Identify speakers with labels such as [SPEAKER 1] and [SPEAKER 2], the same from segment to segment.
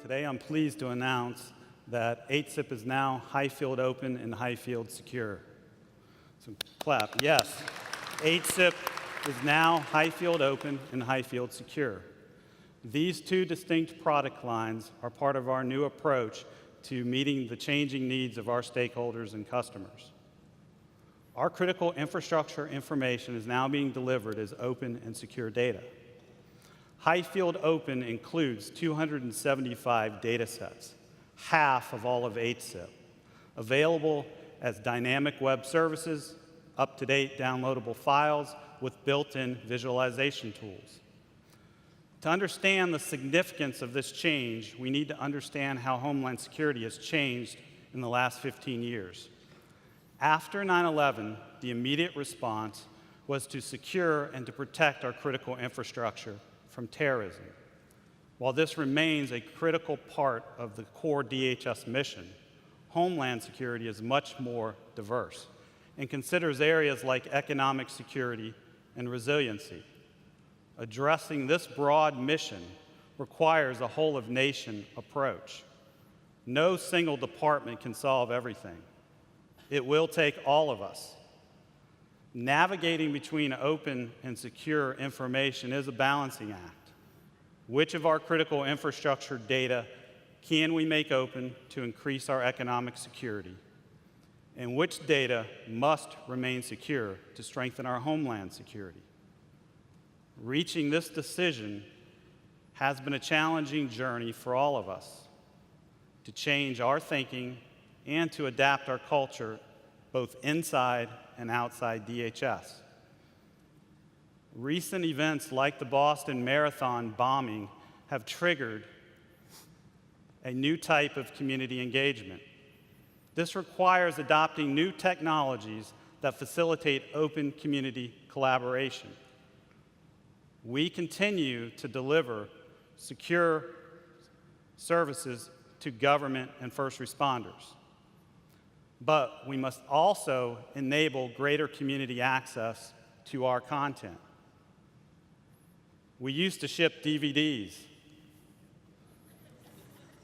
[SPEAKER 1] Today I'm pleased to announce that HSIP is now HIFLD open and HIFLD secure. So clap, yes. HSIP is now HIFLD open and HIFLD secure. These two distinct product lines are part of our new approach to meeting the changing needs of our stakeholders and customers. Our critical infrastructure information is now being delivered as open and secure data. HIFLD Open includes 275 data sets, half of all of HSIP, available as dynamic web services, up-to-date downloadable files with built-in visualization tools. To understand the significance of this change, we need to understand how Homeland Security has changed in the last 15 years. After 9/11, the immediate response was to secure and to protect our critical infrastructure from terrorism. While this remains a critical part of the core DHS mission, Homeland Security is much more diverse and considers areas like economic security and resiliency. Addressing this broad mission requires a whole-of-nation approach. No single department can solve everything. It will take all of us. Navigating between open and secure information is a balancing act. Which of our critical infrastructure data can we make open to increase our economic security? And which data must remain secure to strengthen our homeland security? Reaching this decision has been a challenging journey for all of us to change our thinking and to adapt our culture both inside and outside DHS. Recent events like the Boston Marathon bombing have triggered a new type of community engagement. This requires adopting new technologies that facilitate open community collaboration. We continue to deliver secure services to government and first responders. But we must also enable greater community access to our content. We used to ship DVDs.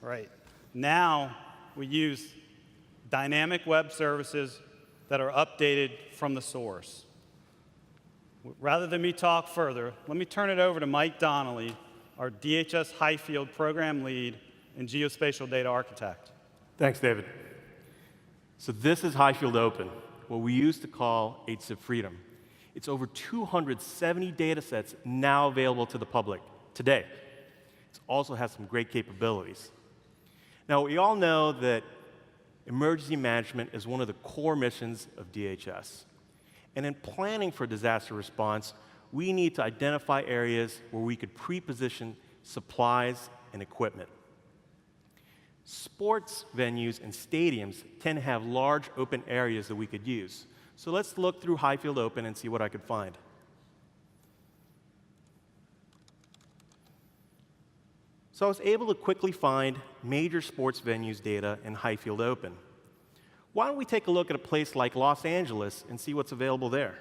[SPEAKER 1] Right. Now we use dynamic web services that are updated from the source. Rather than me talk further, let me turn it over to Mike Donnelly, our DHS HIFLD program lead and geospatial data architect.
[SPEAKER 2] Thanks, David. So this is HIFLD Open, what we used to call HSIP Freedom. It's over 270 data sets now available to the public today. It also has some great capabilities. Now, we all know that emergency management is one of the core missions of DHS. And in planning for disaster response, we need to identify areas where we could pre-position supplies and equipment. Sports venues and stadiums tend to have large open areas that we could use. So let's look through HIFLD Open and see what I could find. So I was able to quickly find major sports venues data in HIFLD Open. Why don't we take a look at a place like Los Angeles and see what's available there?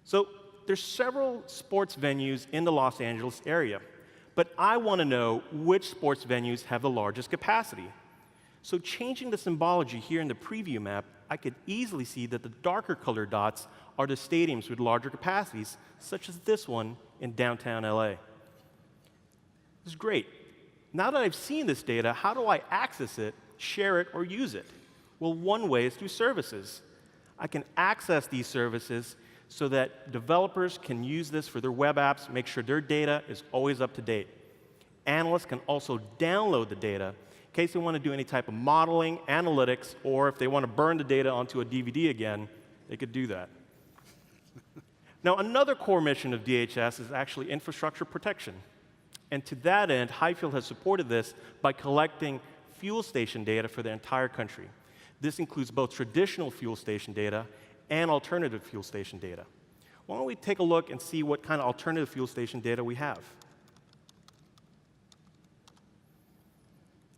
[SPEAKER 2] So there's several sports venues in the Los Angeles area, but I want to know which sports venues have the largest capacity. So changing the symbology here in the preview map, I could easily see that the darker colored dots are the stadiums with larger capacities, such as this one in downtown LA. This is great. Now that I've seen this data, how do I access it, share it, or use it? Well, one way is through services. I can access these services so that developers can use this for their web apps, make sure their data is always up to date. Analysts can also download the data in case they want to do any type of modeling, analytics, or if they want to burn the data onto a DVD again, they could do that. Now, another core mission of DHS is actually infrastructure protection. And to that end, HIFLD has supported this by collecting fuel station data for the entire country. This includes both traditional fuel station data and alternative fuel station data. Why don't we take a look and see what kind of alternative fuel station data we have?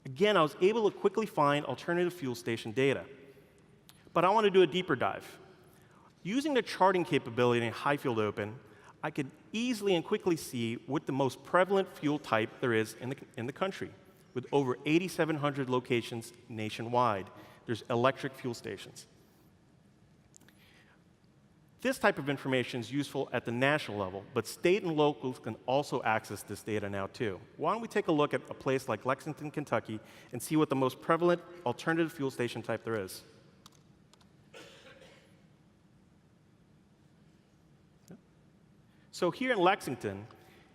[SPEAKER 2] Again, I was able to quickly find alternative fuel station data. But I want to do a deeper dive. Using the charting capability in HIFLD Open, I could easily and quickly see what the most prevalent fuel type there is in the country. With over 8,700 locations nationwide, there's electric fuel stations. This type of information is useful at the national level, but state and locals can also access this data now too. Why don't we take a look at a place like Lexington, Kentucky, and see what the most prevalent alternative fuel station type there is. So here in Lexington,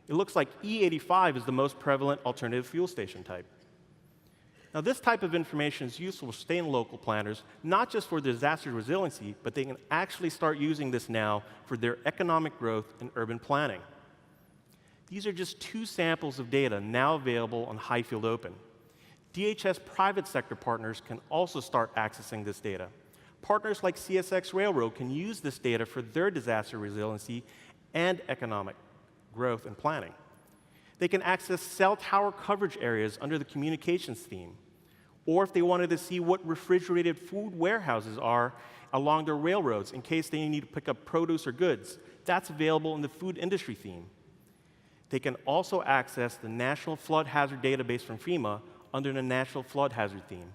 [SPEAKER 2] it looks like E85 is the most prevalent alternative fuel station type. Now, this type of information is useful for state and local planners, not just for disaster resiliency, but they can actually start using this now for their economic growth and urban planning. These are just two samples of data now available on HIFLD Open. DHS private sector partners can also start accessing this data. Partners like CSX Railroad can use this data for their disaster resiliency and economic growth and planning. They can access cell tower coverage areas under the communications theme, or if they wanted to see what refrigerated food warehouses are along their railroads in case they need to pick up produce or goods, that's available in the food industry theme. They can also access the National Flood Hazard Database from FEMA under the National Flood Hazard theme.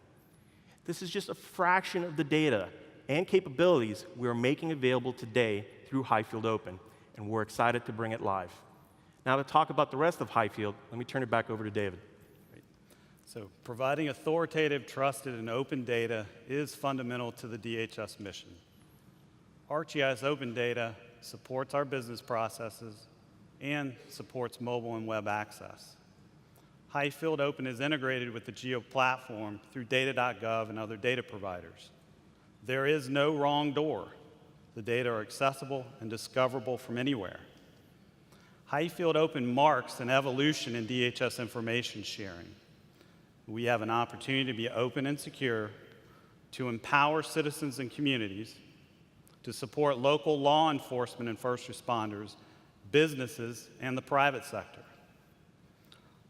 [SPEAKER 2] This is just a fraction of the data and capabilities we are making available today through HIFLD Open, and we're excited to bring it live. Now, to talk about the rest of HIFLD, let me turn it back over to David.
[SPEAKER 1] Great. So, providing authoritative, trusted, and open data is fundamental to the DHS mission. Arcgis Open Data supports our business processes and supports mobile and web access. HIFLD Open is integrated with the GEO platform through data.gov and other data providers. There is no wrong door. The data are accessible and discoverable from anywhere. HIFLD Open marks an evolution in DHS information sharing. We have an opportunity to be open and secure, to empower citizens and communities, to support local law enforcement and first responders, businesses, and the private sector.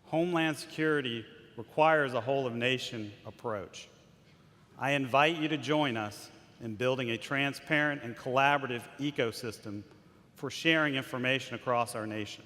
[SPEAKER 1] Homeland Security requires a whole-of-nation approach. I invite you to join us in building a transparent and collaborative ecosystem for sharing information across our nation.